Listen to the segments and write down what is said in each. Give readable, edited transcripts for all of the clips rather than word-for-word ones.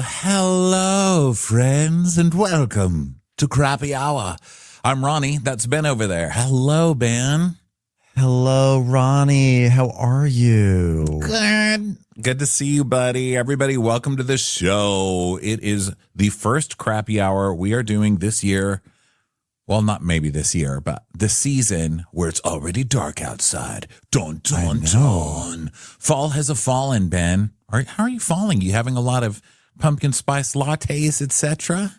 Hello, friends, and welcome to Crappy Hour. I'm Ronnie. That's Ben over there. Hello, Ben. Hello, Ronnie. How are you? Good. Good to see you, buddy. Everybody, welcome to the show. It is the first Crappy Hour we are doing this year. Well, not maybe this year, but the season where it's already dark outside. Dun, dun, dun. Fall has a fallen, Ben. How are you falling? You having a lot of pumpkin spice lattes, etc.?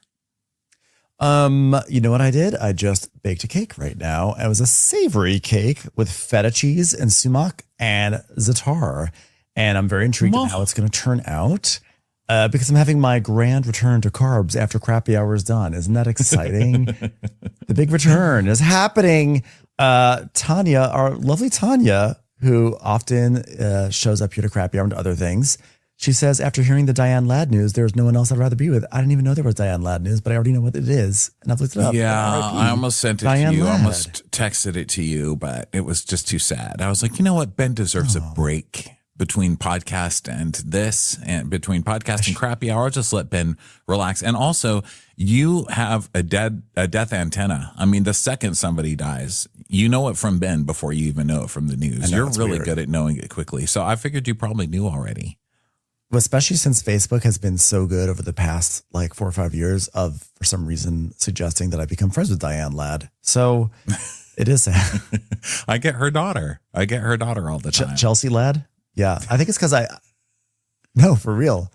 You know what I did? I just baked a cake right now. It was a savory cake with feta cheese and sumac and za'atar. And I'm very intrigued on how it's going to turn out because I'm having my grand return to carbs after Crappy Hour is done. Isn't that exciting? The big return is happening. Tanya, our lovely Tanya, who often shows up here to Crappy Hour and other things, she says, after hearing the Diane Ladd news, there's no one else I'd rather be with. I didn't even know there was Diane Ladd news, but I already know what it is. And I've looked it up. Yeah, I almost sent it to you. I almost texted it to you, but it was just too sad. I was like, you know what? Ben deserves a break between podcast and this, and between podcast and Crappy Hour. Just let Ben relax. And also, you have a death antenna. I mean, the second somebody dies, you know it from Ben before you even know it from the news. You're really good at knowing it quickly. So I figured you probably knew already. Especially since Facebook has been so good over the past like 4 or 5 years of, for some reason, suggesting that I become friends with Diane Ladd. So it is sad. I get her daughter all the time. Chelsea Ladd? Yeah. I think it's because no, for real.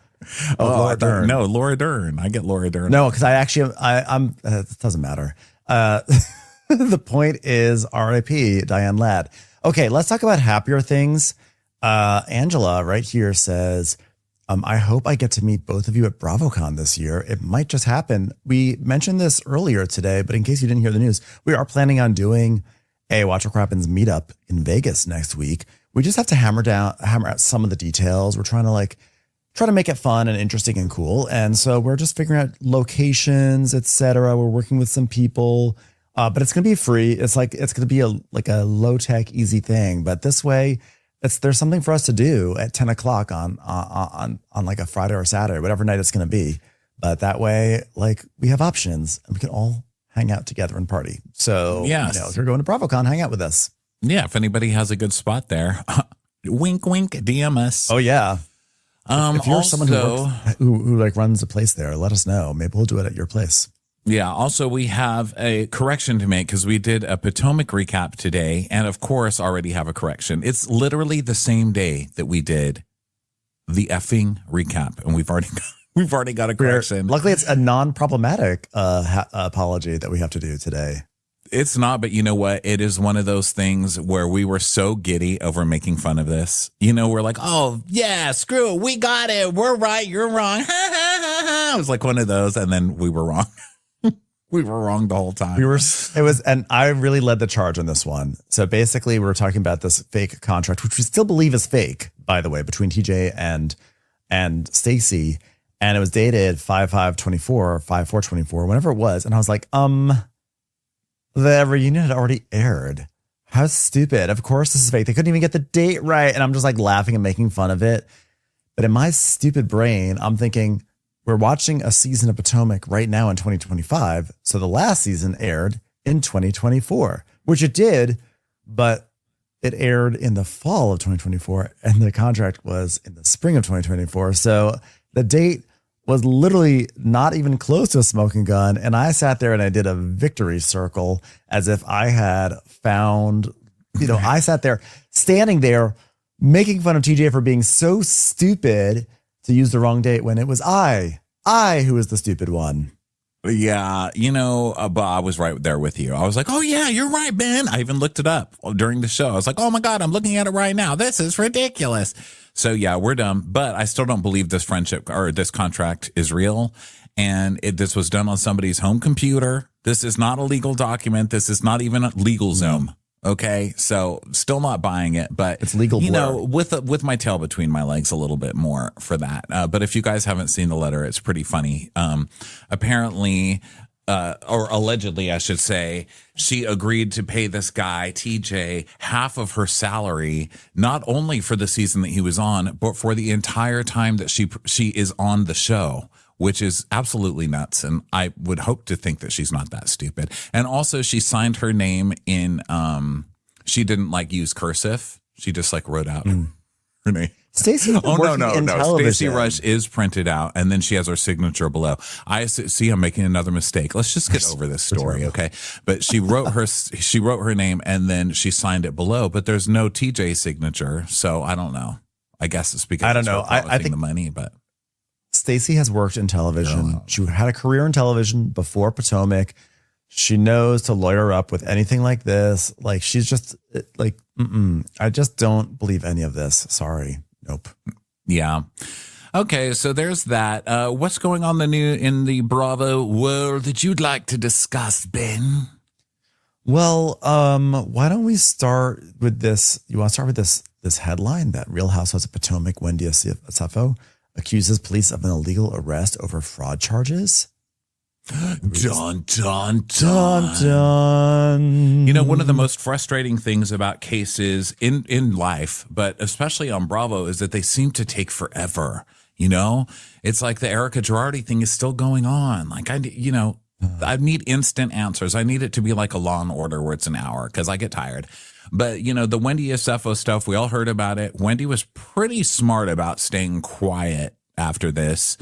Laura Dern. No, Laura Dern. I get Laura Dern. No, because I'm, it doesn't matter. The point is RIP Diane Ladd. Okay, let's talk about happier things. Angela right here says, I hope I get to meet both of you at BravoCon this year. It might just happen. We mentioned this earlier today, but in case you didn't hear the news, we are planning on doing a Watch What Crappens meetup in Vegas next week. We just have to hammer out some of the details. We're trying to make it fun and interesting and cool. And so we're just figuring out locations, etc. We're working with some people, but it's going to be free. It's going to be a low tech, easy thing. But this way, there's something for us to do at 10 o'clock on like a Friday or Saturday, whatever night it's going to be. But that way, like, we have options and we can all hang out together and party. So, yes. If you're going to BravoCon, hang out with us. Yeah. If anybody has a good spot there, wink, wink, DM us. Oh yeah. If you're someone who like runs a place there, let us know. Maybe we'll do it at your place. Yeah. Also, we have a correction to make because we did a Potomac recap today, and of course, already have a correction. It's literally the same day that we did the effing recap, and we've already got a correction. Luckily, it's a non-problematic apology that we have to do today. It's not, but you know what? It is one of those things where we were so giddy over making fun of this. You know, we're like, oh yeah, screw it, we got it, we're right, you're wrong. It was like one of those, and then we were wrong. We were wrong the whole time. And I really led the charge on this one. So basically, we were talking about this fake contract, which we still believe is fake, by the way, between TJ and Stacey. And it was dated 5/5/24 or 5/4/24, whenever it was. And I was like, the reunion had already aired. How stupid. Of course, this is fake. They couldn't even get the date right. And I'm just like laughing and making fun of it. But in my stupid brain, I'm thinking, we're watching a season of Potomac right now in 2025. So the last season aired in 2024, which it did, but it aired in the fall of 2024 and the contract was in the spring of 2024. So the date was literally not even close to a smoking gun. And I sat there and I did a victory circle as if I had found, I sat there standing there making fun of TJ for being so stupid to use the wrong date when it was I who was the stupid one. Yeah, but I was right there with you. I was like, oh yeah, you're right, Ben. I even looked it up during the show. I was like, oh my God, I'm looking at it right now. This is ridiculous. So yeah, we're dumb, but I still don't believe this friendship or this contract is real. And this was done on somebody's home computer. This is not a legal document. This is not even a legal Zoom. Okay, so still not buying it, but it's legal. With my tail between my legs a little bit more for that. But if you guys haven't seen the letter, it's pretty funny. Apparently, or allegedly, I should say, she agreed to pay this guy, TJ, half of her salary, not only for the season that he was on, but for the entire time that she is on the show, which is absolutely nuts. And I would hope to think that she's not that stupid. And also she signed her name in, she didn't like use cursive. She just like wrote out her name. Stacey, no. Stacey Rush is printed out, and then she has her signature below. I see. I'm making another mistake. Let's just get over this story, okay? But she wrote her name, and then she signed it below. But there's no TJ signature, so I don't know. I guess it's because I don't know. I think the money, but Stacey has worked in television. She had a career in television before Potomac. She knows to lawyer up with anything like this. Like she's just like, I just don't believe any of this. Sorry. Nope. Yeah. Okay, so there's that. What's going on in the Bravo world that you'd like to discuss, Ben? Well, why don't we start with this? You want to start with this headline that Real Housewives of Potomac Wendy Asefo accuses police of an illegal arrest over fraud charges? Dun, dun, dun. Dun, dun. You know, one of the most frustrating things about cases in life, but especially on Bravo, is that they seem to take forever. You know, it's like the Erica Girardi thing is still going on. Like, I need instant answers. I need it to be like a Law and Order where it's an hour because I get tired. But, you know, the Wendy Asefo stuff, we all heard about it. Wendy was pretty smart about staying quiet after this.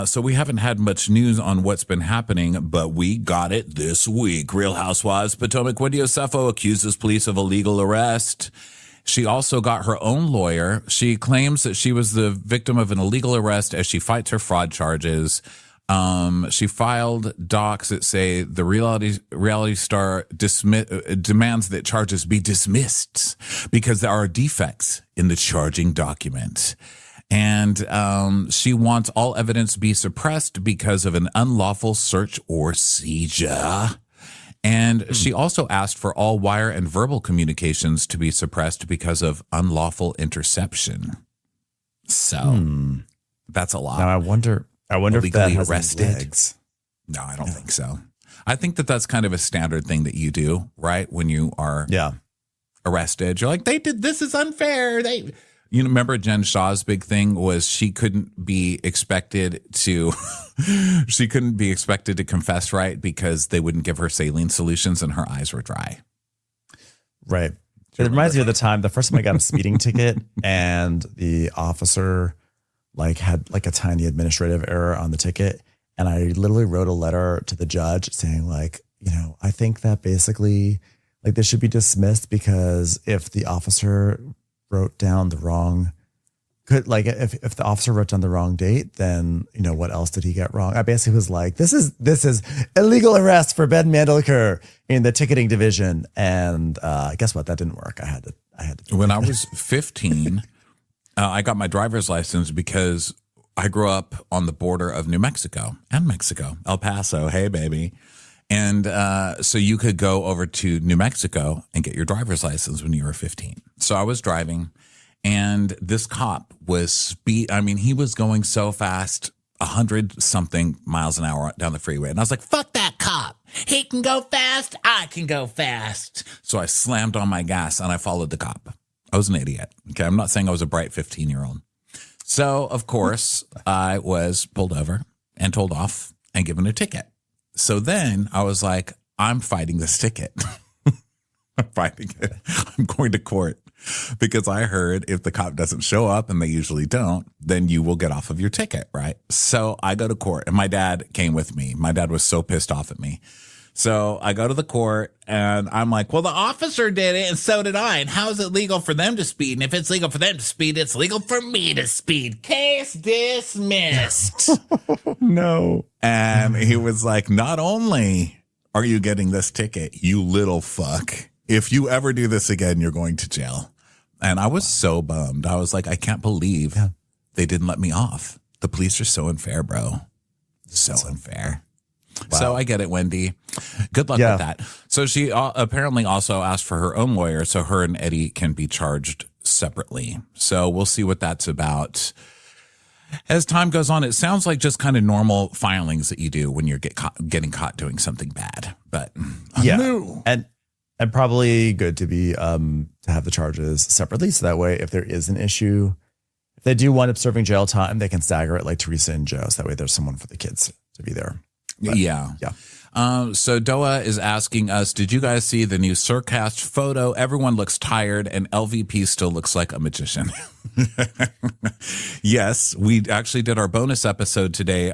So we haven't had much news on what's been happening, but we got it this week. Real Housewives Potomac Wendy Asefo accuses police of illegal arrest. She also got her own lawyer. She claims that she was the victim of an illegal arrest as she fights her fraud charges. She filed docs that say the reality star demands that charges be dismissed because there are defects in the charging document. And she wants all evidence be suppressed because of an unlawful search or seizure. And she also asked for all wire and verbal communications to be suppressed because of unlawful interception. So that's a lot. Now I wonder if that has arrested. legs. No, I don't think so. I think that that's kind of a standard thing that you do, right? When you are arrested, you're like, they did, this is unfair. You remember Jen Shah's big thing was she couldn't be expected to confess, right? Because they wouldn't give her saline solutions and her eyes were dry. Right. It reminds me of the first time I got a speeding ticket and the officer had a tiny administrative error on the ticket. And I literally wrote a letter to the judge saying I think that basically this should be dismissed because if the officer wrote down the wrong, if the officer wrote down the wrong date, then what else did he get wrong? I basically was like, this is illegal arrest for Ben Mandelker in the ticketing division, and guess what? That didn't work. I had to. When I was 15, I got my driver's license because I grew up on the border of New Mexico and Mexico, El Paso. Hey, baby. And so you could go over to New Mexico and get your driver's license when you were 15. So I was driving, and this cop was he was going so fast, 100-something miles an hour down the freeway. And I was like, fuck that cop. He can go fast. I can go fast. So I slammed on my gas and I followed the cop. I was an idiot. Okay. I'm not saying I was a bright 15-year-old. So, of course, I was pulled over and told off and given a ticket. So then I was like, I'm fighting this ticket. I'm fighting it. I'm going to court because I heard if the cop doesn't show up, and they usually don't, then you will get off of your ticket, right? So I go to court, and my dad came with me. My dad was so pissed off at me. So I go to the court, and I'm like, well, the officer did it, and so did I. And how is it legal for them to speed? And if it's legal for them to speed, it's legal for me to speed. Case dismissed. No. And he was like, not only are you getting this ticket, you little fuck, if you ever do this again, you're going to jail. And I was so bummed. I was like, I can't believe they didn't let me off. The police are so unfair, bro. So unfair. Wow. So I get it, Wendy. Good luck with that. So she apparently also asked for her own lawyer so her and Eddie can be charged separately. So we'll see what that's about. As time goes on, it sounds like just kind of normal filings that you do when you're getting caught doing something bad. But and probably good to be to have the charges separately, so that way if there is an issue, if they do wind up serving jail time, they can stagger it like Teresa and Joe. So that way there's someone for the kids to be there. But, yeah. So Doa is asking us, did you guys see the new Surcast photo? Everyone looks tired and LVP still looks like a magician. Yes, we actually did our bonus episode today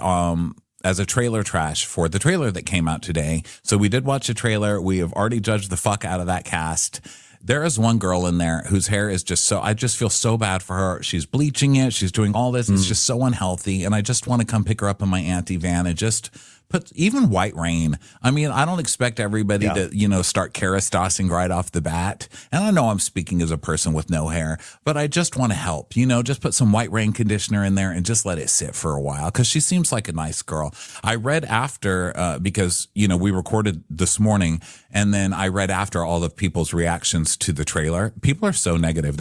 as a trailer trash for the trailer that came out today. So we did watch a trailer. We have already judged the fuck out of that cast. There is one girl in there whose hair is just I just feel so bad for her. She's bleaching it. She's doing all this. It's just so unhealthy. And I just want to come pick her up in my auntie van and just put even White Rain. I mean, I don't expect everybody to, start Kerastosing right off the bat. And I know I'm speaking as a person with no hair, but I just want to help, just put some White Rain conditioner in there and just let it sit for a while. Cause she seems like a nice girl. I read after, because, we recorded this morning and then I read after all of people's reactions to the trailer. People are so negative.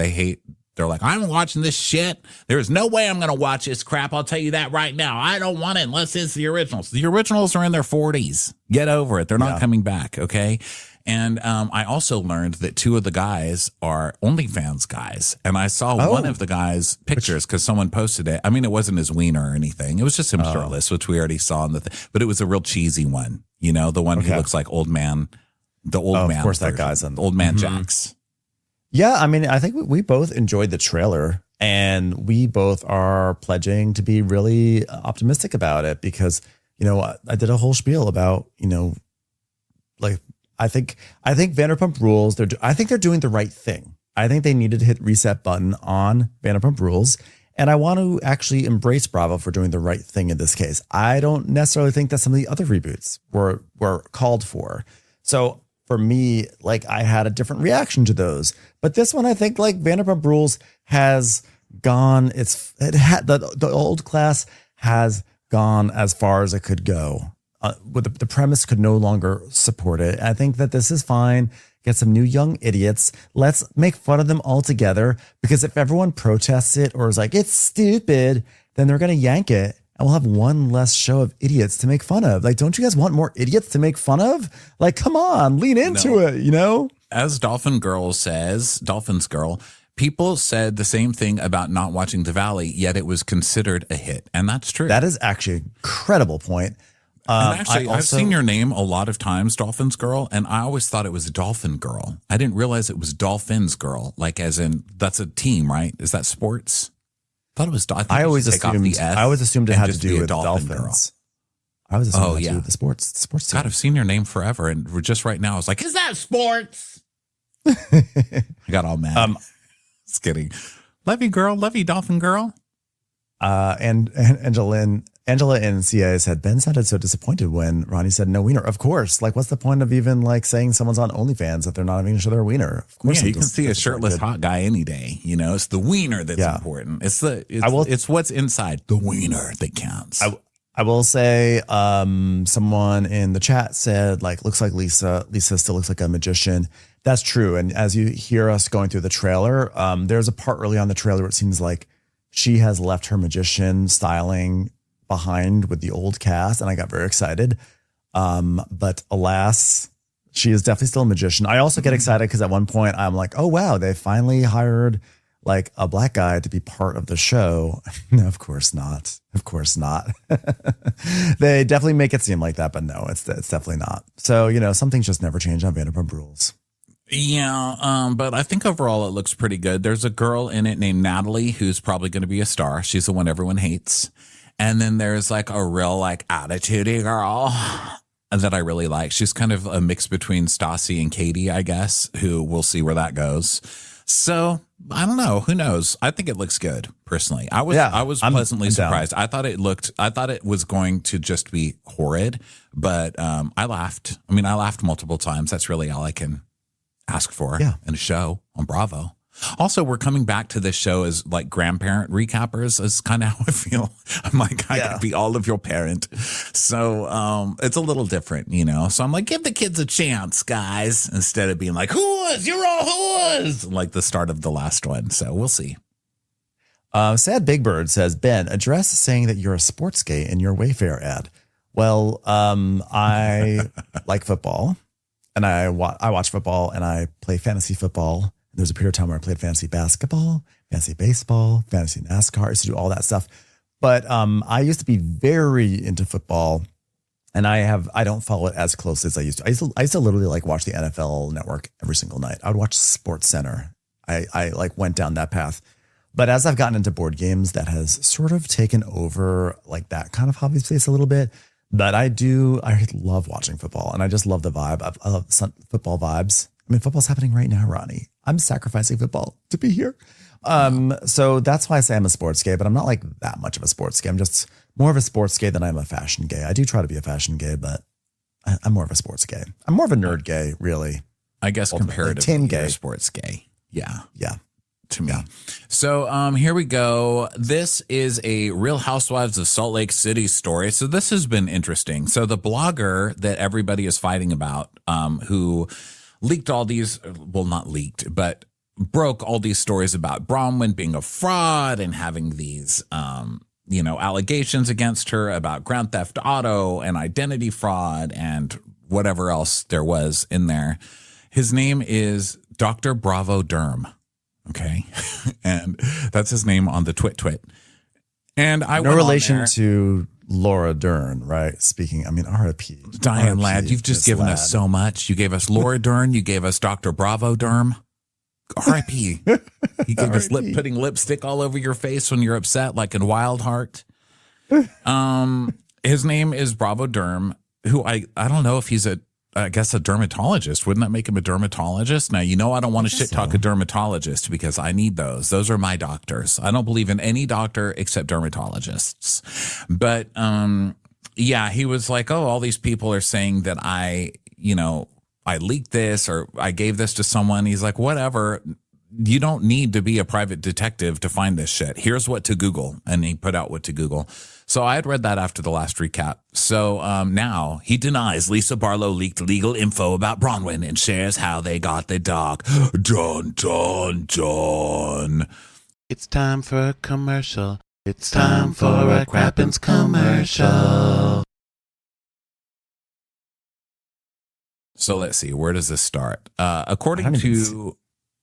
They're like, I'm watching this shit. There's no way I'm going to watch this crap. I'll tell you that right now. I don't want it unless it's the originals. The originals are in their 40s. Get over it. They're not coming back. Okay. And I also learned that 2 of the guys are OnlyFans guys. And I saw one of the guys' pictures because someone posted it. I mean, it wasn't his wiener or anything. It was just him shirtless, which we already saw in but it was a real cheesy one. The one who looks like old man, the old man. Of course, version, that guy's in old man Jax. Yeah, I mean, I think we both enjoyed the trailer and we both are pledging to be really optimistic about it because, I did a whole spiel about, like, I think Vanderpump Rules, I think they're doing the right thing. I think they needed to hit reset button on Vanderpump Rules. And I want to actually embrace Bravo for doing the right thing in this case. I don't necessarily think that some of the other reboots were called for. So for me, like I had a different reaction to those, but this one, I think like Vanderpump Rules has gone, the old class has gone as far as it could go. With the premise could no longer support it. I think that this is fine. Get some new young idiots. Let's make fun of them all together because if everyone protests it or is like, it's stupid, then they're going to yank it. And we'll have one less show of idiots to make fun of. Like, don't you guys want more idiots to make fun of? Like, come on, lean into it, As Dolphins Girl, people said the same thing about not watching The Valley, yet it was considered a hit. And that's true. That is actually an incredible point. And actually, I've seen your name a lot of times, Dolphins Girl, and I always thought it was Dolphin Girl. I didn't realize it was Dolphins Girl, like as in, that's a team, right? Is that sports? I thought it was. I always assumed it had to do with Dolphins. I was assuming it had to do with the sports team. God, I've seen your name forever, and we're just right now. I was like, "Is that sports?" I got all mad. Just kidding. Love you, girl. Love you, Dolphin Girl. And Angela and CA said, Ben sounded so disappointed when Ronnie said no wiener. Of course. Like, what's the point of even like saying someone's on OnlyFans if they're not even going to show their wiener? Of course, you can see a shirtless hot guy any day. It's the wiener that's important. It's what's inside the wiener that counts. I will say, someone in the chat said, like, looks like Lisa still looks like a magician. That's true. And as you hear us going through the trailer, there's a part early on the trailer where it seems like she has left her magician styling behind with the old cast, and I got very excited. But alas, she is definitely still a magician. I also get excited because at one point I'm like, oh wow, they finally hired like a black guy to be part of the show. No, of course not. Of course not. They definitely make it seem like that, but no, it's definitely not. So, some things just never change on Vanderpump Rules. Yeah, but I think overall it looks pretty good. There's a girl in it named Natalie who's probably going to be a star. She's the one everyone hates. And then there's like a real like attitude-y girl that I really like. She's kind of a mix between Stassi and Katie, I guess, who we'll see where that goes. So I don't know. Who knows? I think it looks good personally. I was pleasantly surprised. I thought it was going to just be horrid, but I laughed. I mean, I laughed multiple times. That's really all I can ask for in a show on Bravo. Also, we're coming back to this show as like grandparent recappers is kind of how I feel. I'm like, I could be all of your parent. So it's a little different, So I'm like, give the kids a chance, guys, instead of being like, who's, you're all who's, like the start of the last one. So we'll see. Sad Big Bird says, Ben, address saying that you're a sports gay in your Wayfair ad. Well, I like football, and I watch football, and I play fantasy football. There's a period of time where I played fantasy basketball, fantasy baseball, fantasy NASCAR. I used to do all that stuff. But I used to be very into football, and I don't follow it as closely as I used to. I used to literally like watch the NFL Network every single night. I would watch Sports Center. I like went down that path. But as I've gotten into board games, that has sort of taken over like that kind of hobby space a little bit. But I love watching football, and I just love the vibe. I love football vibes. I mean, football's happening right now, Ronnie. I'm sacrificing football to be here. So that's why I say I'm a sports gay, but I'm not like that much of a sports gay. I'm just more of a sports gay than I'm a fashion gay. I do try to be a fashion gay, but I'm more of a sports gay. I'm more of a nerd gay, really. I guess comparatively, you're a sports gay. Yeah. Yeah. To me. So here we go. This is a Real Housewives of Salt Lake City story. So this has been interesting. So the blogger that everybody is fighting about, who leaked all these, well, not leaked, but broke all these stories about Bronwyn being a fraud and having these, allegations against her about Grand Theft Auto and identity fraud and whatever else there was in there. His name is Dr. Bravo Derm. Okay. And that's his name on the twit. And I no relation to Laura Dern, right? Speaking, I mean, R.I.P. Diane Ladd, you've just given us so much. You gave us Laura Dern. You gave us Dr. Bravo Derm. R.I.P. He gave us putting lipstick all over your face when you're upset, like in Wild Heart. His name is Bravo Derm, who I don't know if he's I guess a dermatologist. Wouldn't that make him a dermatologist? Now, I don't want to shit talk a dermatologist because I need those. Those are my doctors. I don't believe in any doctor except dermatologists. But he was like, oh, all these people are saying that I leaked this or I gave this to someone. He's like, whatever. You don't need to be a private detective to find this shit. Here's what to Google. And he put out what to Google. So I had read that after the last recap. So now he denies Lisa Barlow leaked legal info about Bronwyn and shares how they got the dog. Dun, dun, dun. It's time for a commercial. It's time for a Crappens commercial. So let's see. Where does this start? According to...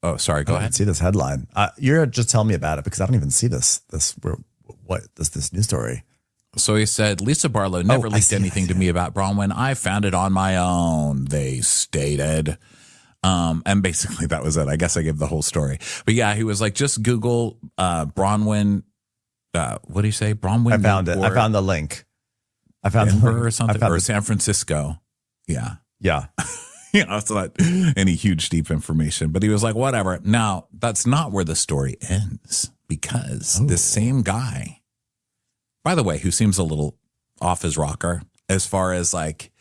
Oh, sorry. Go ahead. See this headline. You're just telling me about it because I don't even see this news story. So he said, Lisa Barlow never leaked anything to me about Bronwyn. I found it on my own, they stated. And basically that was it. I guess I gave the whole story. But yeah, he was like, just Google Bronwyn. What do you say? Bronwyn. I found it. I found the link. I found Denver or something, or San Francisco. Yeah. Yeah. It's not any huge, deep information. But he was like, whatever. Now, that's not where the story ends because this same guy, by the way, who seems a little off his rocker as far as like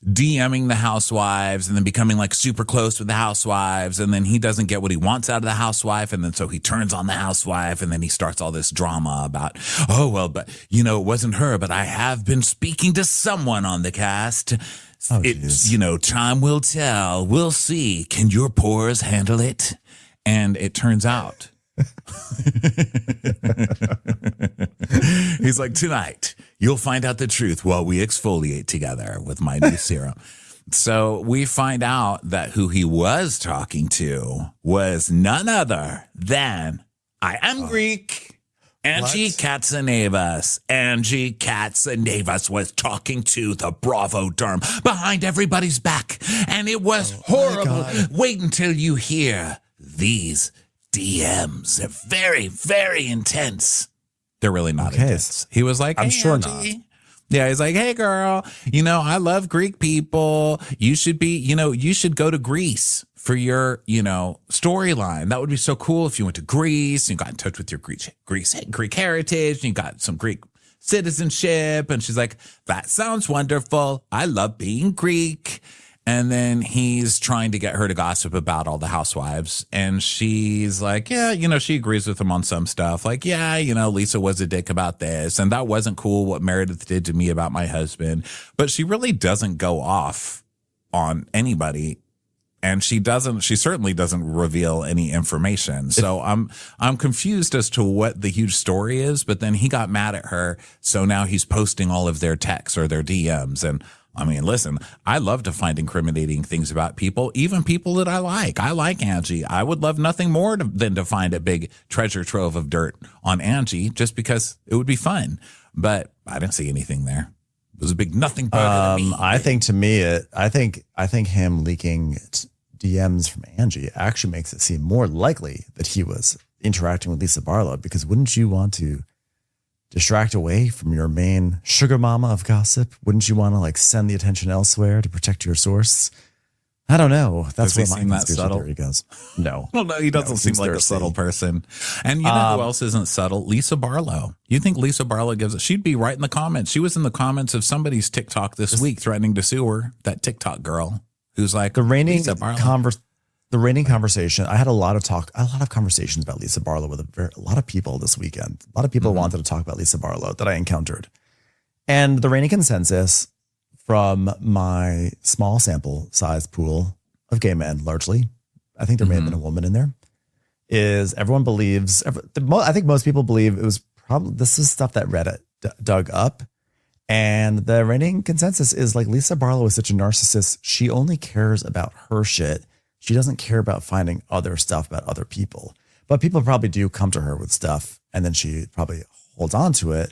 DMing the housewives and then becoming like super close with the housewives. And then he doesn't get what he wants out of the housewife. And then so he turns on the housewife and then he starts all this drama about, oh, well, but it wasn't her, but I have been speaking to someone on the cast. Oh, it's, time will tell. We'll see. Can your pores handle it? And it turns out. He's like, tonight, you'll find out the truth while we exfoliate together with my new serum. So we find out that who he was talking to was none other than I am Greek. Angie Katsanevas. Angie Katsanevas was talking to the Bravo Derm behind everybody's back. And it was horrible. Wait until you hear these DMs. They're very, very intense. They're really not intense. He was like, hey, I'm sure Angie. not. Yeah, he's like, hey, girl, I love Greek people. You should be, you should go to Greece for your, storyline. That would be so cool if you went to Greece and you got in touch with your Greek heritage and you got some Greek citizenship. And she's like, that sounds wonderful. I love being Greek. And then he's trying to get her to gossip about all the housewives. And she's like, yeah, she agrees with him on some stuff. Like, yeah, Lisa was a dick about this. And that wasn't cool what Meredith did to me about my husband. But she really doesn't go off on anybody and she certainly doesn't reveal any information. So I'm confused as to what the huge story is, but then he got mad at her. So now he's posting all of their texts or their DMs. And I mean, listen, I love to find incriminating things about people, even people that I like. I like Angie. I would love nothing more than to find a big treasure trove of dirt on Angie just because it would be fun. But I didn't see anything there. It was a big nothing burger to me. I think him leaking DMs from Angie actually makes it seem more likely that he was interacting with Lisa Barlow, because wouldn't you want to distract away from your main sugar mama of gossip? Wouldn't you want to like send the attention elsewhere to protect your source? I don't know. That's where my conspiracy theory goes. No. Well, no, he doesn't seem like a subtle person. And you know who else isn't subtle? Lisa Barlow. You think Lisa Barlow she'd be right in the comments. She was in the comments of somebody's TikTok this week threatening to sue her, that TikTok girl who's like, the reigning conversation. I had a lot of conversations about Lisa Barlow with a lot of people this weekend. A lot of people wanted to talk about Lisa Barlow that I encountered. And the reigning consensus from my small sample size pool of gay men, largely, I think there may have been a woman in there, is everyone believes, I think most people believe it was probably, this is stuff that Reddit dug up. And the reigning consensus is like, Lisa Barlow is such a narcissist. She only cares about her shit. She doesn't care about finding other stuff about other people. But people probably do come to her with stuff, and then she probably holds on to it.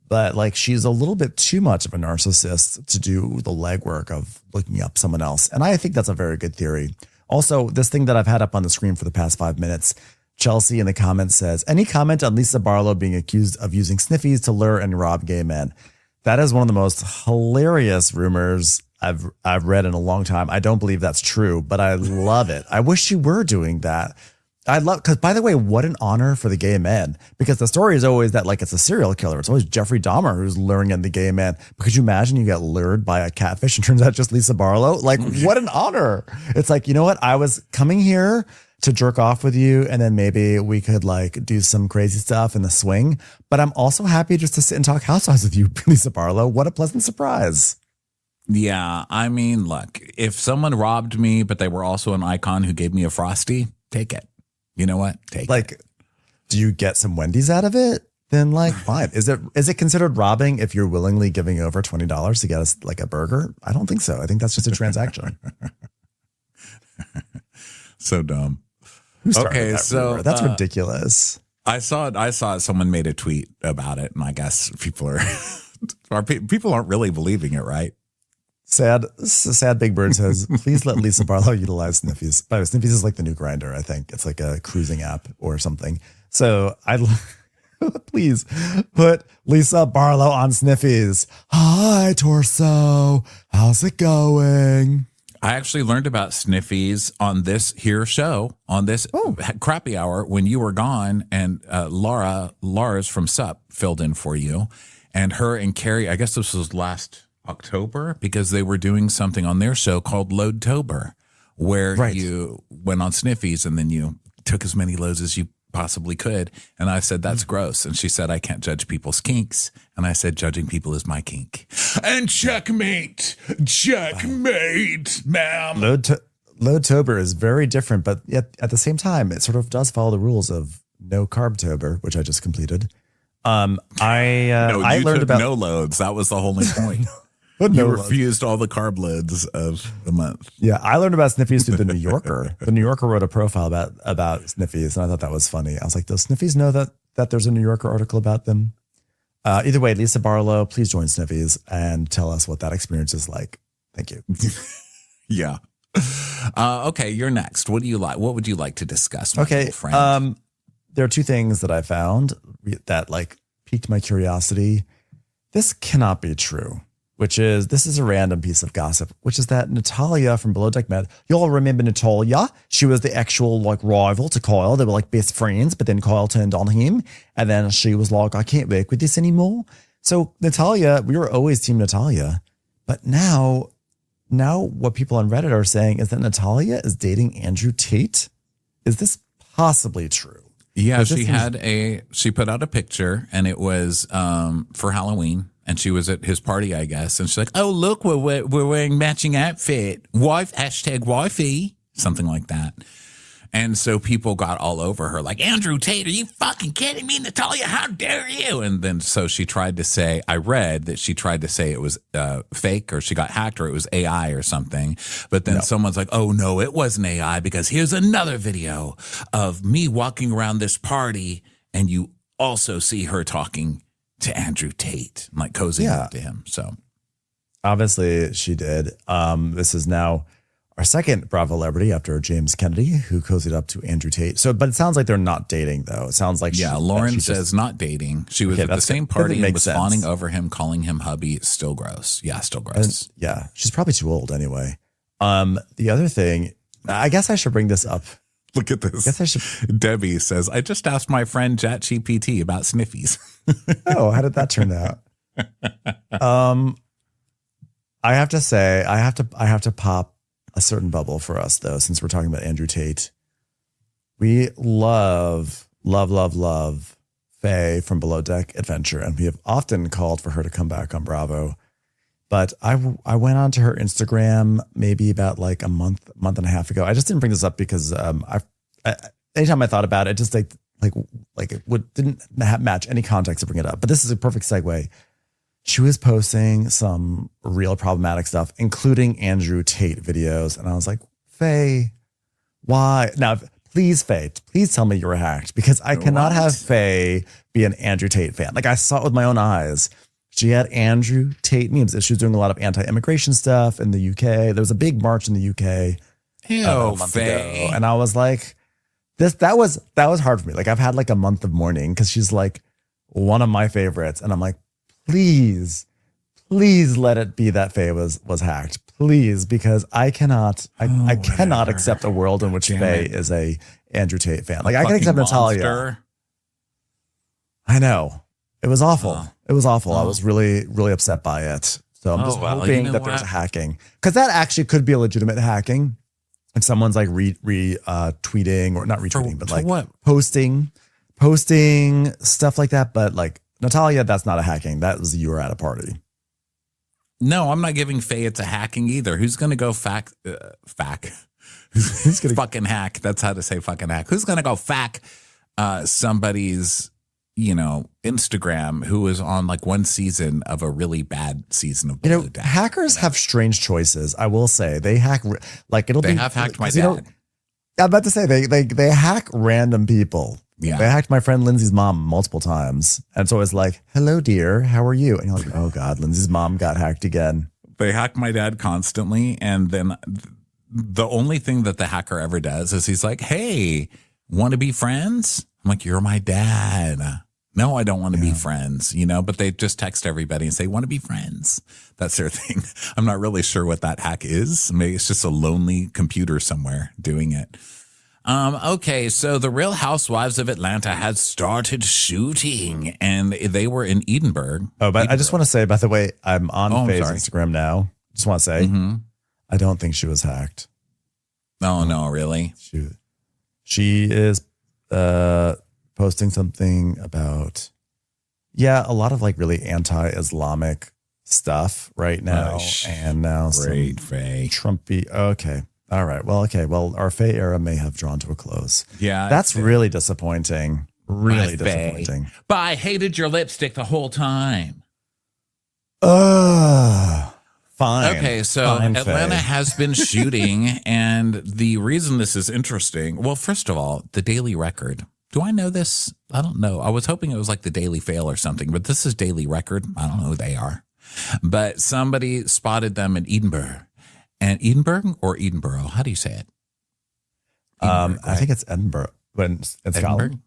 But like, she's a little bit too much of a narcissist to do the legwork of looking up someone else. And I think that's a very good theory. Also, this thing that I've had up on the screen for the past 5 minutes, Chelsea in the comments says, any comment on Lisa Barlow being accused of using sniffies to lure and rob gay men? That is one of the most hilarious rumors I've read in a long time. I don't believe that's true, but I love it. I wish she were doing that. Because by the way, what an honor for the gay men, because the story is always that like it's a serial killer. It's always Jeffrey Dahmer who's luring in the gay men. But could you imagine you get lured by a catfish and turns out just Lisa Barlow? Like, what an honor. It's like, you know what? I was coming here to jerk off with you, and then maybe we could like do some crazy stuff in the swing. But I'm also happy just to sit and talk housewives with you, Lisa Barlow. What a pleasant surprise. Yeah, I mean, look, if someone robbed me, but they were also an icon who gave me a Frosty, take it. You know what? Take it. Like, do you get some Wendy's out of it? Then like, fine. Is it considered robbing if you're willingly giving over $20 to get us like a burger? I don't think so. I think that's just a transaction. So dumb. Who started that rumor? That's ridiculous. I saw someone made a tweet about it, and I guess people aren't really believing it, right? Sad Big Bird says, please let Lisa Barlow utilize Sniffies. By the way, Sniffies is like the new Grindr, I think. It's like a cruising app or something. So please put Lisa Barlow on Sniffies. Hi, Torso. How's it going? I actually learned about Sniffies on this here show, on this crappy hour when you were gone, and Lars from SUP filled in for you. And her and Carrie, I guess this was last October, because they were doing something on their show called Loadtober, where you went on Sniffies and then you took as many loads as you possibly could. And I said, that's gross. And she said, I can't judge people's kinks. And I said, judging people is my kink. And checkmate, ma'am. Loadtober is very different, but yet at the same time, it sort of does follow the rules of no Carbtober, which I just completed. I learned about no loads. That was the only point. You refused all the carb loads of the month. Yeah, I learned about Sniffies through the New Yorker. The New Yorker wrote a profile about Sniffies, and I thought that was funny. I was like, does Sniffies know that there's a New Yorker article about them? Either way, Lisa Barlow, please join Sniffies and tell us what that experience is like. Thank you. Yeah. Okay, you're next. What do you like? What would you like to discuss, my little friend? There are two things that I found that like piqued my curiosity. This cannot be true. This is a random piece of gossip, which is that Natalia from Below Deck Med, y'all remember Natalia? She was the actual like rival to Kyle. They were like best friends, but then Kyle turned on him, and then she was like, I can't work with this anymore. So Natalia, we were always team Natalia, but now what people on Reddit are saying is that Natalia is dating Andrew Tate. Is this possibly true? Yeah, she put out a picture, and it was for Halloween. And she was at his party, I guess. And she's like, oh, look, we're wearing matching outfit. Wife, hashtag wifey. something like that. And so people got all over her like, Andrew Tate, are you fucking kidding me, Natalia? How dare you? And then so she tried to say, I read that she tried to say it was fake or she got hacked or it was AI or something. But then someone's like, oh, no, it wasn't AI because here's another video of me walking around this party and you also see her talking to Andrew Tate, like cozying up to him. So obviously she did. This is now our second Bravo celebrity after James Kennedy, who cozied up to Andrew Tate. So, but it sounds like they're not dating, though. It sounds like Lauren says not dating. She was at the same party and was fawning over him, calling him hubby. Still gross. Yeah, still gross. And, she's probably too old anyway. The other thing, I guess I should bring this up. Look at this. I guess I should. Debbie says, I just asked my friend ChatGPT about sniffies. Oh, how did that turn out? I have to say, I have to pop a certain bubble for us, though, since we're talking about Andrew Tate. We love Faye from Below Deck Adventure, and we have often called for her to come back on Bravo. But I went onto her Instagram maybe about like a month and a half ago. I just didn't bring this up because anytime I thought about it, just like it didn't match any context to bring it up. But this is a perfect segue. She was posting some real problematic stuff, including Andrew Tate videos. And I was like, Faye, why? Now, please, Faye, please tell me you were hacked, because I cannot have Faye be an Andrew Tate fan. Like, I saw it with my own eyes. She had Andrew Tate memes. She was doing a lot of anti-immigration stuff in the UK. There was a big march in the UK a month ago. And I was like, that was hard for me. Like, I've had like a month of mourning because she's like one of my favorites. And I'm like, please let it be that Faye was hacked. Please, because I cannot accept a world in which Faye is a Andrew Tate fan. Like, I can accept Natalia. I know. It was awful. It was awful. I was really, really upset by it. So I'm just hoping that there's a hacking, because that actually could be a legitimate hacking. If someone's like tweeting or not retweeting, but like posting stuff like that. But like, Natalia, that's not a hacking. That was you were at a party. No, I'm not giving Faye it's a hacking either. Who's going to go Who's going to fucking hack? That's how to say fucking hack. Who's going to go somebody's, Instagram who is on like one season of a really bad season of Below Deck? Hackers have strange choices. I will say they hack They have hacked my dad. I'm about to say they hack random people. Yeah. They hacked my friend Lindsay's mom multiple times. And so it's like, hello, dear. How are you? And you're like, oh, God, Lindsay's mom got hacked again. They hack my dad constantly. And then the only thing that the hacker ever does is he's like, hey, want to be friends? I'm like, you're my dad. No, I don't want to be friends, but they just text everybody and say, want to be friends. That's their thing. I'm not really sure what that hack is. Maybe it's just a lonely computer somewhere doing it. Okay, so the Real Housewives of Atlanta had started shooting, and they were in Edinburgh. Oh, but I just want to say, by the way, I'm on Faye's Instagram now. Just want to say, I don't think she was hacked. Oh, no, really? She is posting something about, a lot of like really anti-Islamic stuff right now. And now great Faye. Trumpy. Okay. All right. Well, okay. Well, our Faye era may have drawn to a close. Yeah. That's really disappointing. Really disappointing. Faye. But I hated your lipstick the whole time. Fine. Okay, so Atlanta has been shooting, and the reason this is interesting, well, first of all, the Daily Record. Do I know this? I don't know. I was hoping it was like the Daily Fail or something, but this is Daily Record. I don't know who they are. But somebody spotted them in Edinburgh. And Edinburgh or Edinburgh? How do you say it? Right? I think it's Edinburgh. When it's Scotland.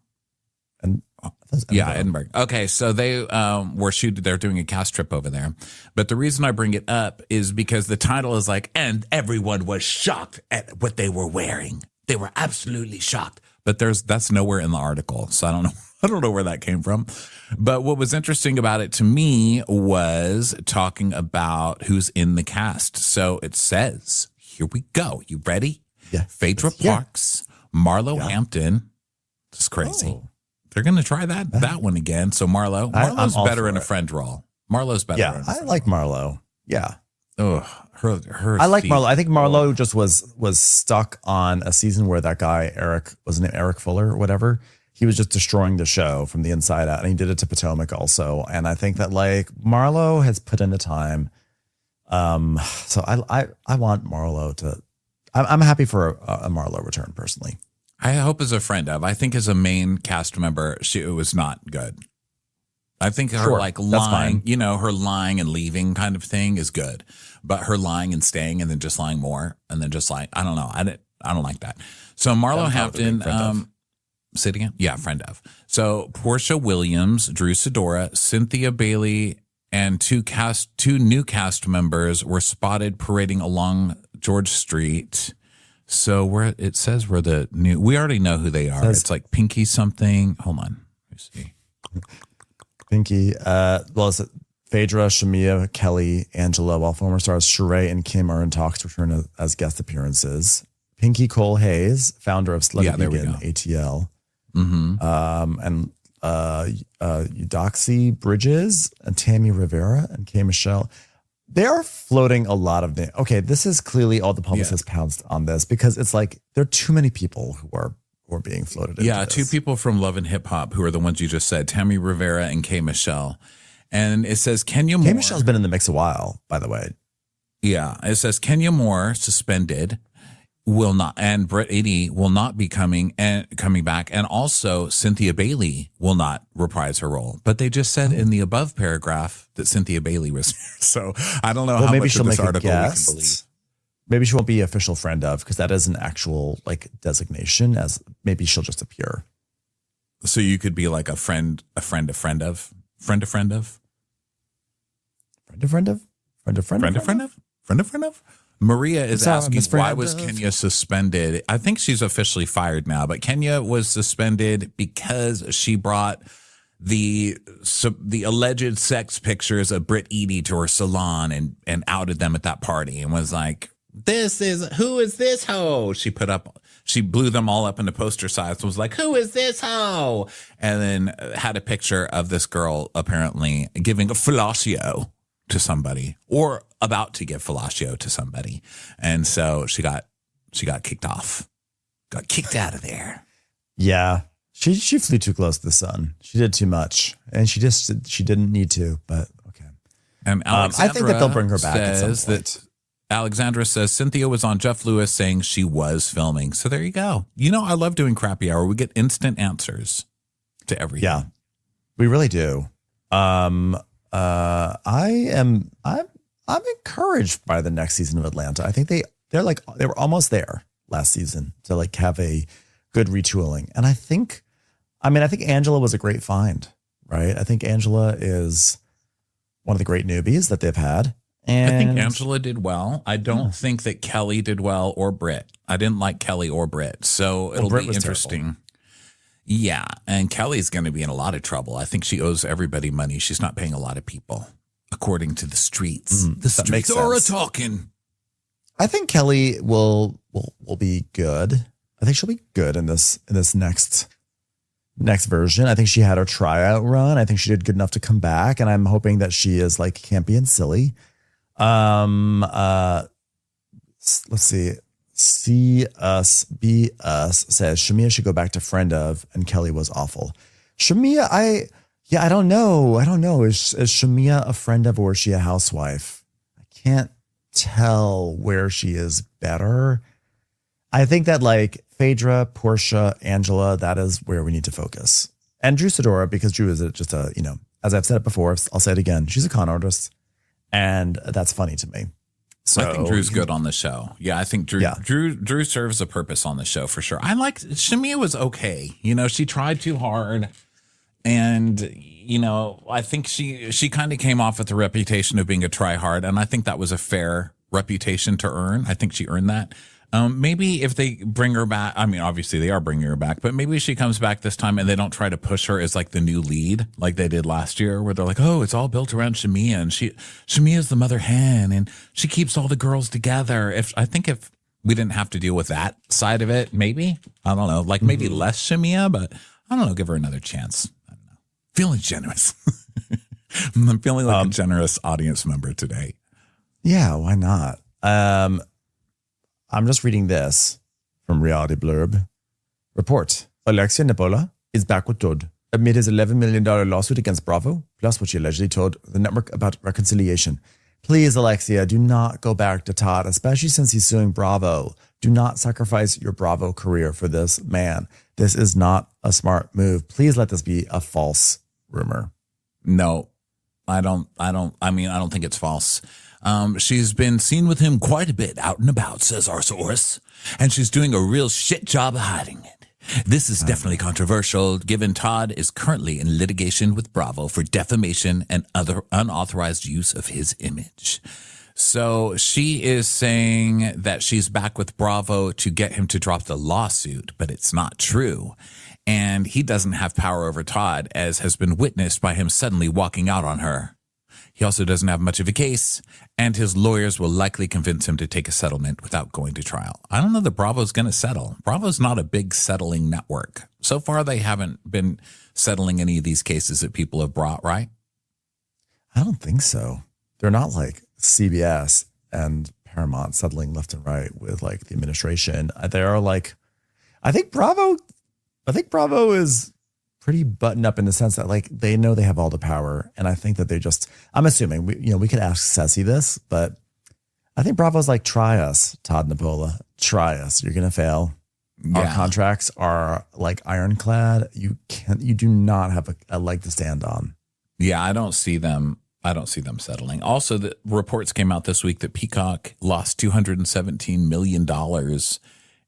Yeah, Edinburgh. Okay, so they were shooting. They're doing a cast trip over there. But the reason I bring it up is because the title is like, and everyone was shocked at what they were wearing. They were absolutely shocked. But that's nowhere in the article, so I don't know. I don't know where that came from. But what was interesting about it to me was talking about who's in the cast. So it says, here we go. You ready? Yeah. Phaedra Parks, Marlo Hampton. It's crazy. Oh. They're going to try that one again. So Marlo's better in a friend role. Marlo's better. Yeah, I like Marlo. Yeah. her. I like feet. Marlo. I think Marlo just was stuck on a season where that guy Eric, wasn't it Eric Fuller or whatever? He was just destroying the show from the inside out, and he did it to Potomac also. And I think that like Marlo has put in the time. So I want Marlo to. I'm happy for a Marlo return personally. I hope as a friend of. I think as a main cast member, it was not good. I think her like lying, her lying and leaving kind of thing is good, but her lying and staying and then just lying more and then just like I don't know, I don't like that. So Marlo Hampton, say it again, yeah, friend of. So Portia Williams, Drew Sidora, Cynthia Bailey, and two new cast members were spotted parading along George Street. So it says we're the new. We already know who they are. It's like Pinky something. Hold on, let me see. Pinky, it's Phaedra, Shamia, Kelly, Angela, while former stars Sheree and Kim are in talks to return as guest appearances. Pinky Cole Hayes, founder of Slutty Vegan ATL, and Eudoxie Bridges and Tammy Rivera and K. Michelle. They are floating a lot of names. Okay, this is clearly all the publicists pounced on this because it's like there are too many people who are being floated into this. Two people from Love and Hip Hop who are the ones you just said, Tammy Rivera and K. Michelle. And it says Kenya Moore. K. Michelle's been in the mix a while, by the way. Yeah, it says Kenya Moore suspended, will not, and Britt Eady will not be coming back, and also Cynthia Bailey will not reprise her role. But they just said in the above paragraph that Cynthia Bailey was here, so I don't know how much of this article we can believe. Maybe she won't be official friend of because that is an actual like designation. As maybe she'll just appear. So you could be like a friend of Maria is asking why was Kenya suspended? I think she's officially fired now, but Kenya was suspended because she brought the alleged sex pictures of Britt Eady to her salon and outed them at that party and was like, who is this hoe? She blew them all up into poster size and was like, who is this hoe? And then had a picture of this girl apparently giving a fellatio to somebody or about to give fellatio to somebody. And so she got kicked off, got kicked out of there. Yeah. She flew too close to the sun. She did too much and she didn't need to, but okay. And I think that they'll bring her back at some point. Alexandra says Cynthia was on Jeff Lewis saying she was filming. So there you go. I love doing Crappy Hour. We get instant answers to everything. Yeah, we really do. I'm encouraged by the next season of Atlanta. I think they were almost there last season to like have a good retooling. And I think Angela was a great find, right? I think Angela is one of the great newbies that they've had. And I think Angela did well. I don't think that Kelly did well or Britt. I didn't like Kelly or Britt. So it'll be interesting. Terrible. Yeah. And Kelly's going to be in a lot of trouble. I think she owes everybody money. She's not paying a lot of people, according to the streets. The streets are talking. I think Kelly will be good. I think she'll be good in this next version. I think she had her tryout run. I think she did good enough to come back. And I'm hoping that she is like campy and silly. Let's see. See Us Be Us says Shamia should go back to friend of, and Kelly was awful. Shamia, I don't know. Is Shamia a friend of or is she a housewife? I can't tell where she is better. I think that like Phaedra, Portia, Angela, that is where we need to focus. And Drew Sidora, because Drew is just as I've said it before, I'll say it again. She's a con artist. And that's funny to me. So I think Drew's good on the show. Yeah, I think Drew serves a purpose on the show for sure. I like Shamia was okay. She tried too hard. And, I think she kind of came off with the reputation of being a try hard. And I think that was a fair reputation to earn. I think she earned that. Maybe if they bring her back, I mean, obviously they are bringing her back, but maybe she comes back this time and they don't try to push her as like the new lead like they did last year where they're like, oh, it's all built around Shamia and Shamia's the mother hen and she keeps all the girls together. If we didn't have to deal with that side of it, maybe, I don't know, like maybe less Shamia, but I don't know, give her another chance. I don't know. Feeling generous. I'm feeling like a generous audience member today. Yeah, why not? I'm just reading this from Reality Blurb. Report. Alexia Nipola is back with Todd amid his $11 million lawsuit against Bravo, plus what she allegedly told the network about reconciliation. Please, Alexia, do not go back to Todd, especially since he's suing Bravo. Do not sacrifice your Bravo career for this man. This is not a smart move. Please let this be a false rumor. No, I don't think it's false. She's been seen with him quite a bit out and about, says our source, and she's doing a real shit job of hiding it. This is definitely controversial, given Todd is currently in litigation with Bravo for defamation and other unauthorized use of his image. So she is saying that she's back with Bravo to get him to drop the lawsuit, but it's not true. And he doesn't have power over Todd, as has been witnessed by him suddenly walking out on her. He also doesn't have much of a case, and his lawyers will likely convince him to take a settlement without going to trial. I don't know that Bravo's going to settle. Bravo's not a big settling network. So far, they haven't been settling any of these cases that people have brought, right? I don't think so. They're not like CBS and Paramount settling left and right with like the administration. They are like, I think Bravo is pretty buttoned up in the sense that like they know they have all the power, and I think that they just, I'm assuming we could ask Ceci this, but I think Bravo's like, try us, Todd Nipola, try us. You're gonna fail. Yeah. Our contracts are like ironclad. You do not have a leg to stand on. Yeah, I don't see them settling. Also, the reports came out this week that Peacock lost $217 million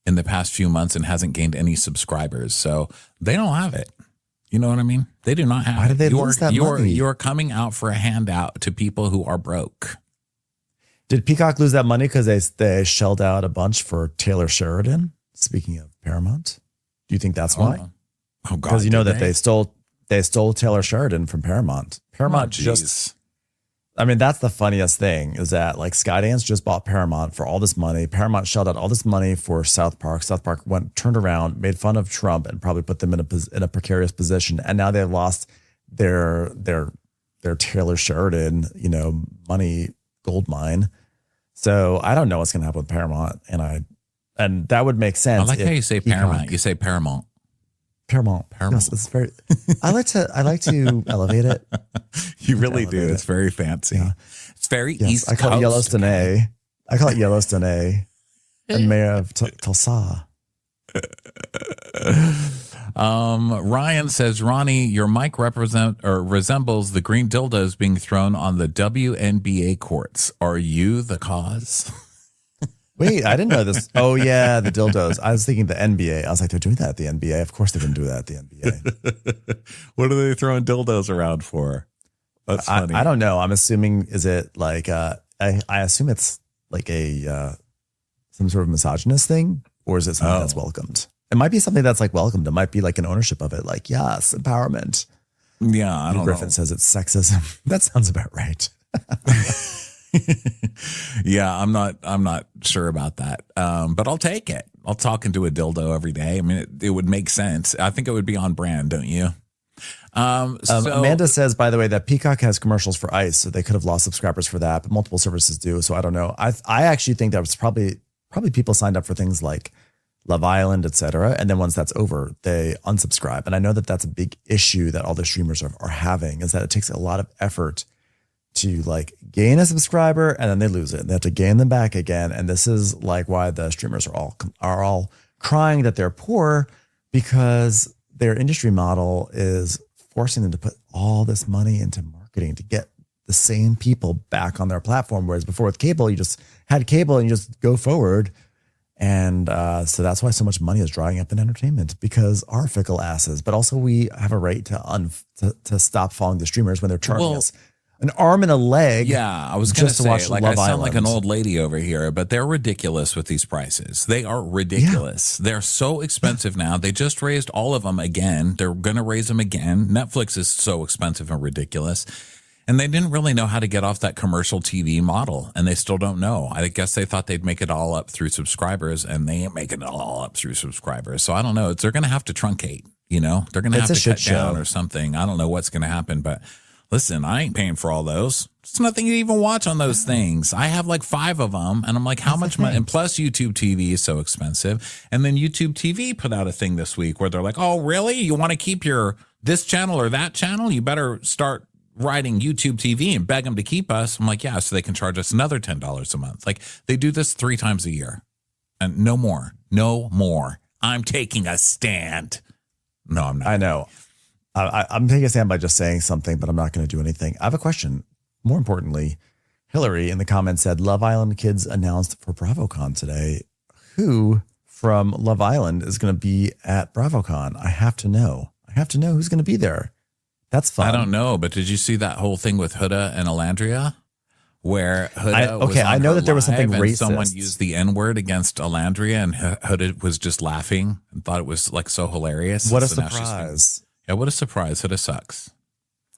in the past few months and hasn't gained any subscribers. So they don't have it. You know what I mean? They do not have. Why did they lose that money? You're coming out for a handout to people who are broke. Did Peacock lose that money because they shelled out a bunch for Taylor Sheridan? Speaking of Paramount, do you think that's why? Oh God! Because you know that they stole Taylor Sheridan from Paramount. Paramount that's the funniest thing is that like Skydance just bought Paramount for all this money. Paramount shelled out all this money for South Park. South Park turned around, made fun of Trump, and probably put them in a precarious position. And now they've lost their Taylor Sheridan, money gold mine. So I don't know what's going to happen with Paramount, and that would make sense. I like how you say Paramount. You say Paramount. Paramount. Yes, it's very. I like to elevate it. You really do. It's very fancy. Yeah. It's very East Coast. I call it Yellowstone A. And Mayor of Tulsa. Ryan says, Ronnie, your mic resembles the green dildos being thrown on the WNBA courts. Are you the cause? Wait, I didn't know this. Oh, yeah, the dildos. I was thinking the NBA. I was like, they're doing that at the NBA. Of course they didn't do that at the NBA. What are they throwing dildos around for? That's funny. I don't know. I'm assuming, is it like, I assume it's like some sort of misogynist thing, or is it something that's welcomed? It might be something that's like welcomed. It might be like an ownership of it. Like, yes, empowerment. Yeah, I don't know. Griffin says it's sexism. That sounds about right. Yeah, I'm not sure about that. But I'll take it. I'll talk into a dildo every day. I mean, it would make sense. I think it would be on brand, don't you? Amanda says, by the way, that Peacock has commercials for ICE, so they could have lost subscribers for that, but multiple services do. So I don't know. I actually think that was probably people signed up for things like Love Island, etc. And then once that's over, they unsubscribe. And I know that that's a big issue that all the streamers are having, is that it takes a lot of effort to like gain a subscriber and then they lose it. They have to gain them back again. And this is like why the streamers are all crying that they're poor, because their industry model is forcing them to put all this money into marketing to get the same people back on their platform. Whereas before with cable, you just had cable and you just go forward. And so that's why so much money is drying up in entertainment, because our fickle asses, but also we have a right to stop following the streamers when they're charging us an arm and a leg. Yeah, I was going to say, like, I sound like an old lady over here, but they're ridiculous with these prices. They are ridiculous. Yeah. They're so expensive now. They just raised all of them again. They're going to raise them again. Netflix is so expensive and ridiculous. And they didn't really know how to get off that commercial TV model, and they still don't know. I guess they thought they'd make it all up through subscribers, and they ain't making it all up through subscribers. So I don't know. They're going to have to truncate, They're going to have to cut down or something. I don't know what's going to happen, but listen, I ain't paying for all those. It's nothing to even watch on those things. I have like 5 of them, and I'm like, how much money? And plus, YouTube TV is so expensive. And then YouTube TV put out a thing this week where they're like, oh, really? You want to keep your this channel or that channel? You better start writing YouTube TV and beg them to keep us. I'm like, yeah, so they can charge us another $10 a month. Like, they do this 3 times a year, and no more. I'm taking a stand. No, I'm not. I know. I'm taking a stand by just saying something, but I'm not going to do anything. I have a question. More importantly, Hillary in the comments said, Love Island kids announced for BravoCon today. Who from Love Island is going to be at BravoCon? I have to know. Who's going to be there. That's fun. I don't know, but did you see that whole thing with Huda and Alandria? Where Huda was on I know that there was something racist. Someone used the N-word against Alandria, and Huda was just laughing and thought it was like so hilarious. What a surprise. Yeah, what a surprise. Huda sucks.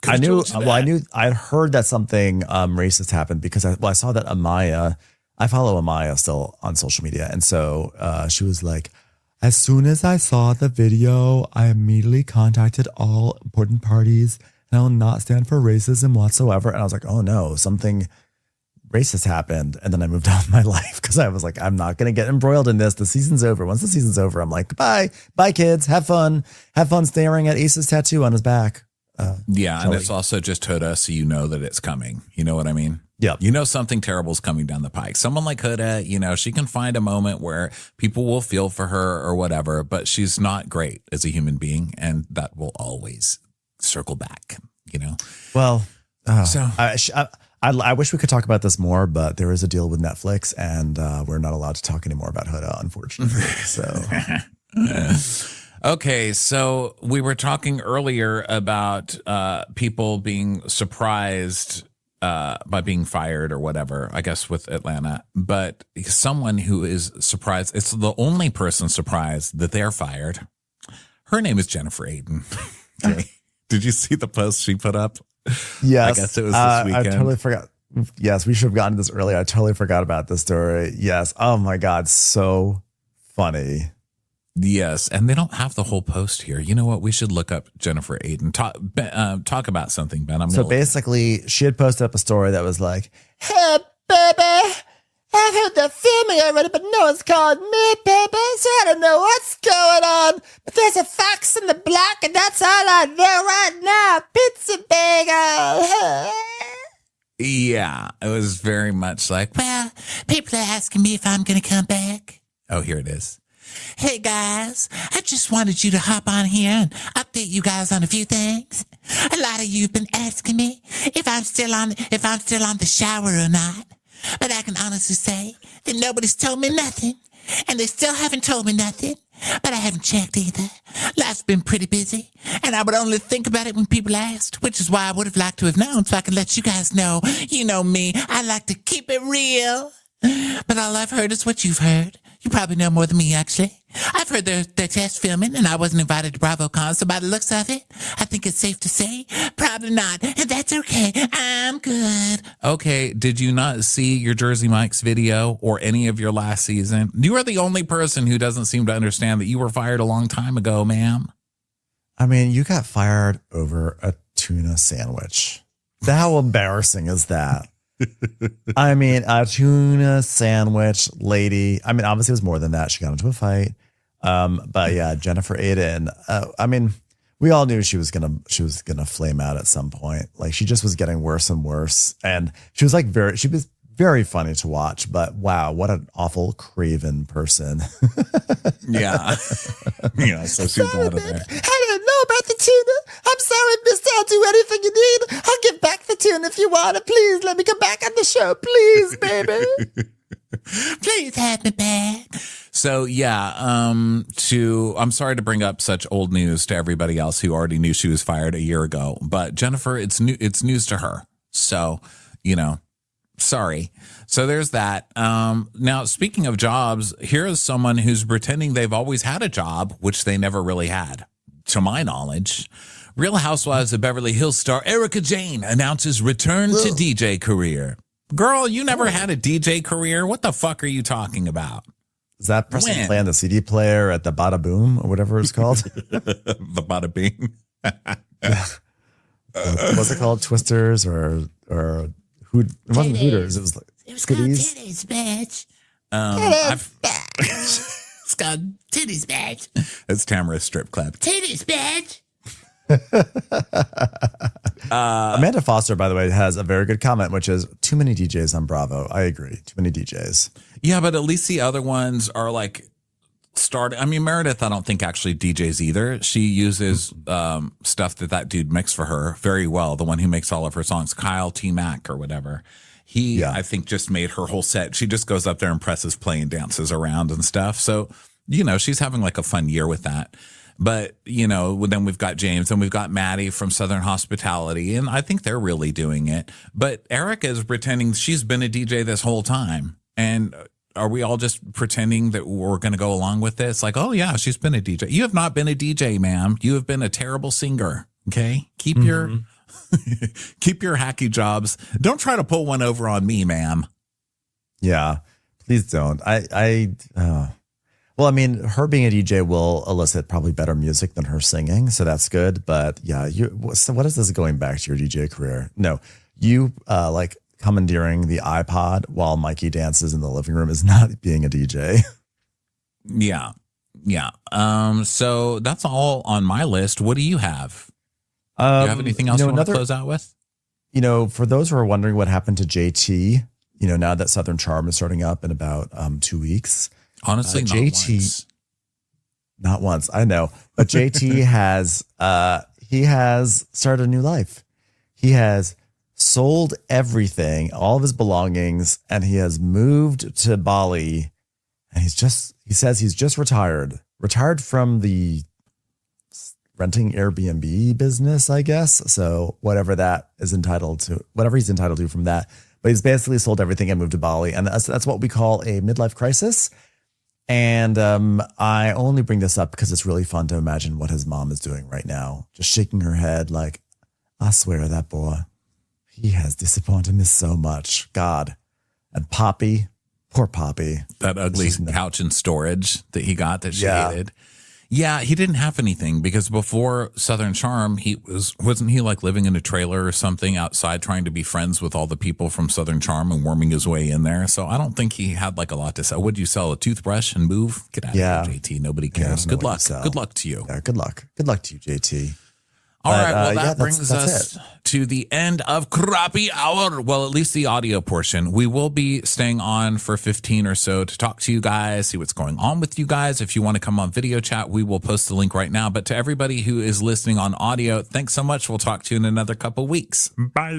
I'd heard that something racist happened because I saw that Amaya, I follow Amaya still on social media. And so she was like, as soon as I saw the video, I immediately contacted all important parties and I will not stand for racism whatsoever. And I was like, oh no, something racist happened. And then I moved on with my life because I was like, I'm not going to get embroiled in this. The season's over. Once the season's over, I'm like, bye kids. Have fun staring at Ace's tattoo on his back. Yeah, and it's also just Huda, so you know that it's coming. You know what I mean? Yeah. You know something terrible is coming down the pike. Someone like Huda, she can find a moment where people will feel for her or whatever, but she's not great as a human being, and that will always circle back, Well, so I wish we could talk about this more, but there is a deal with Netflix, and we're not allowed to talk anymore about Huda, unfortunately. So... Okay, so we were talking earlier about people being surprised by being fired or whatever, I guess with Atlanta. But someone who is surprised, it's the only person surprised that they're fired. Her name is Jennifer Aiden. Okay. Did you see the post she put up? Yes. I guess it was this weekend. I totally forgot. Yes, we should have gotten to this earlier. I totally forgot about this story. Yes. Oh my God. So funny. Yes, and they don't have the whole post here. You know what? We should look up Jennifer Aiden. Talk about something, Ben. So basically, she had posted up a story that was like, hey, baby, I've heard the filming already, but no one's called me, baby, so I don't know what's going on. But there's a fox in the block, and that's all I know right now. Pizza bagel. Yeah, it was very much like, well, people are asking me if I'm going to come back. Oh, here it is. Hey guys, I just wanted you to hop on here and update you guys on a few things. A lot of you've been asking me if I'm still on the shower or not. But I can honestly say that nobody's told me nothing, and they still haven't told me nothing. But I haven't checked either. Life's been pretty busy, and I would only think about it when people asked, which is why I would have liked to have known so I can let you guys know. You know me, I like to keep it real. But all I've heard is what you've heard. You probably know more than me, actually. I've heard they're test filming, and I wasn't invited to BravoCon, so by the looks of it, I think it's safe to say, probably not. And that's okay. I'm good. Okay, did you not see your Jersey Mike's video or any of your last season? You are the only person who doesn't seem to understand that you were fired a long time ago, ma'am. I mean, you got fired over a tuna sandwich. How embarrassing is that? I mean, a tuna sandwich lady. I mean, obviously it was more than that. She got into a fight. But yeah, Jennifer Aiden. I mean, we all knew she was gonna flame out at some point. Like she just was getting worse and worse. And she was very funny to watch, but wow, what an awful craven person. Yeah. Yeah, so she's out of there. I didn't know about the tuna. I'm sorry, mister. I'll do anything you need. I'll give back the tuna if you want it. Please let me come back on the show. Please, baby. Please have me back. So yeah, I'm sorry to bring up such old news to everybody else who already knew she was fired a year ago, but Jennifer, it's news to her. So, sorry. So there's that. Now, speaking of jobs, here is someone who's pretending they've always had a job, which they never really had, to my knowledge. Real Housewives of Beverly Hills star Erica Jane announces return to DJ career. Girl, you never had a DJ career? What the fuck are you talking about? Is that person playing the CD player at the Bada Boom or whatever it's called? The Bada Bing. What's it called? Twisters or It wasn't Hooters. It was like it was called Skitties. titties, bitch. It's called titties, bitch. It's Tamara's strip club. Titties, bitch. Amanda Foster, by the way, has a very good comment, which is too many DJs on Bravo. I agree. Too many DJs. Yeah, but at least the other ones are like I mean, Meredith, I don't think actually DJs either. She uses stuff that dude mixed for her very well. The one who makes all of her songs, Kyle T. Mack or whatever. He, I think, just made her whole set. She just goes up there and presses play and dances around and stuff. So, she's having like a fun year with that. But, then we've got James and we've got Maddie from Southern Hospitality. And I think they're really doing it. But Erica is pretending she's been a DJ this whole time. And are we all just pretending that we're going to go along with this? Like, oh, yeah, she's been a DJ. You have not been a DJ, ma'am. You have been a terrible singer. Okay. Keep your hacky jobs. Don't try to pull one over on me, ma'am. Yeah, please don't. Well, I mean, her being a DJ will elicit probably better music than her singing. So that's good. But yeah, so what is this going back to your DJ career? No, you like commandeering the iPod while Mikey dances in the living room is not being a DJ. Yeah. Yeah. So that's all on my list. What do you have? Do you have anything else you want to close out with? For those who are wondering what happened to JT, now that Southern Charm is starting up in about 2 weeks. Honestly, not once. I know. But JT has started a new life. He has sold everything, all of his belongings, and he has moved to Bali. And he says he's just retired from the renting Airbnb business, I guess. So whatever he's entitled to from that. But he's basically sold everything and moved to Bali. And that's what we call a midlife crisis. And I only bring this up because it's really fun to imagine what his mom is doing right now. Just shaking her head like, I swear that boy, he has disappointed me so much. God. And Poppy, poor Poppy. That ugly couch and storage that he got that she hated. Yeah, he didn't have anything because before Southern Charm, wasn't he like living in a trailer or something outside trying to be friends with all the people from Southern Charm and worming his way in there. So I don't think he had like a lot to sell. Would you sell a toothbrush and move? Get out of here, JT. Nobody cares. Good luck. Good luck to you. Yeah, good luck. Good luck to you, JT. All right, well, that brings us to the end of Crappy Hour. Well, at least the audio portion. We will be staying on for 15 or so to talk to you guys, see what's going on with you guys. If you want to come on video chat, we will post the link right now. But to everybody who is listening on audio, thanks so much. We'll talk to you in another couple weeks. Bye.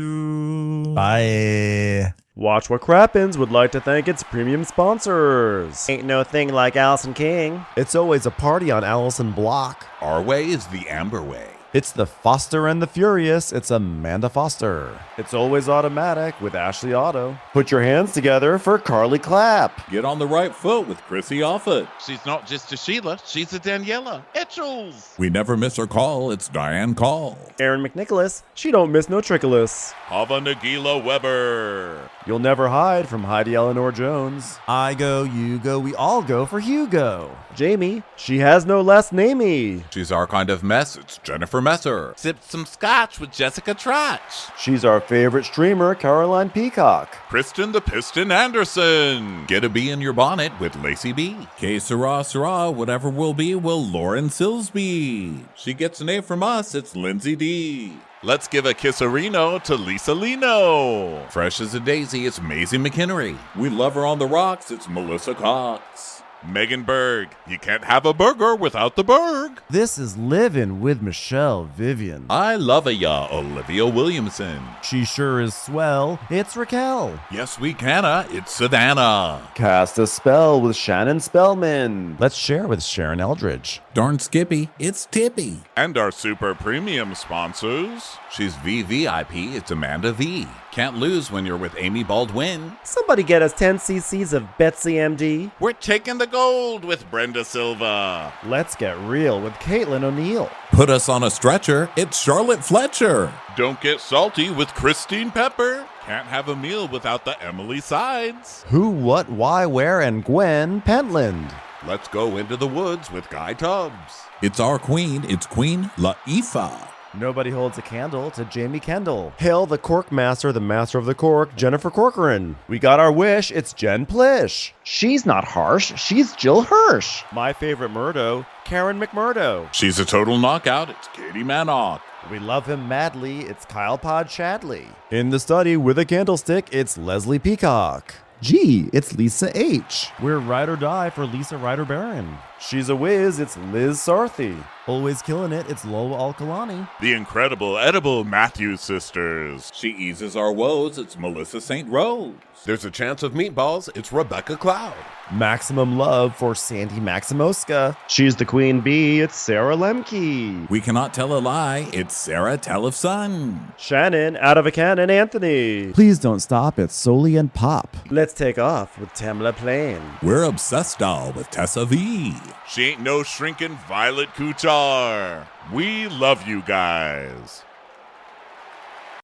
Bye. Watch What Crappens would like to thank its premium sponsors. Ain't no thing like Allison King. It's always a party on Allison Block. Our way is the Amber way. It's the Foster and the Furious. It's Amanda Foster. It's always automatic with Ashley Auto. Put your hands together for Carly Clapp. Get on the right foot with Chrissy Offit. She's not just a Sheila, she's a Daniela Etchels. We never miss her call. It's Diane Call. Aaron McNicholas. She don't miss no trickolas. Hava Nagila Weber. You'll never hide from Heidi Eleanor Jones. I go, you go, we all go for Hugo. Jamie. She has no last namey. She's our kind of mess. It's Jennifer Messer. Sipped some scotch with Jessica Trotch. She's our favorite streamer, Caroline Peacock. Kristen the Piston Anderson. Get a bee in your bonnet with Lacey B. Que sera, whatever will be, will Lauren Silsby. She gets an A from us. It's Lindsay D. Let's give a kisserino to Lisa Lino. Fresh as a daisy, it's Maisie McHenry. We love her on the rocks. It's Melissa Cox. Megan Berg. You can't have a burger without the Berg. This is Livin' with Michelle Vivian. I love ya, Olivia Williamson. She sure is swell. It's Raquel. Yes, we canna. It's Savannah. Cast a spell with Shannon Spellman. Let's share with Sharon Eldridge. Darn Skippy, it's Tippy. And our super premium sponsors. She's VVIP. It's Amanda V. Can't lose when you're with Amy Baldwin. Somebody get us 10 cc's of Betsy MD. We're taking the gold with Brenda Silva. Let's get real with Caitlin O'Neill. Put us on a stretcher. It's Charlotte Fletcher. Don't get salty with Christine Pepper. Can't have a meal without the Emily Sides. Who, what, why, where, and Gwen Pentland. Let's go into the woods with Guy Tubbs. It's our queen. It's Queen Laifah. Nobody holds a candle to Jamie Kendall. Hail the cork master, the master of the cork, Jennifer Corcoran. We got our wish, it's Jen Plish. She's not harsh, she's Jill Hirsch. My favorite Murdo, Karen McMurdo. She's a total knockout. It's Katie Manock. We love him madly, it's Kyle Pod Shadley. In the study with a candlestick, it's Leslie Peacock. Gee, it's Lisa H. We're ride or die for Lisa Ryder Barron. She's a whiz, it's Liz Sarthy. Always killing it, it's Lola Alkalani. The incredible edible Matthews sisters. She eases our woes. It's Melissa St. Rose. There's a chance of meatballs. It's Rebecca Cloud. Maximum love for Sandy Maximoska. She's the queen bee, it's Sarah Lemke. We cannot tell a lie. It's Sarah Tellefson. Shannon, out of a cannon, Anthony. Please don't stop, it's Soli and Pop. Let's take off with Tamla Plain. We're obsessed all with Tessa V. She ain't no shrinking Violet Kuchar. We love you guys.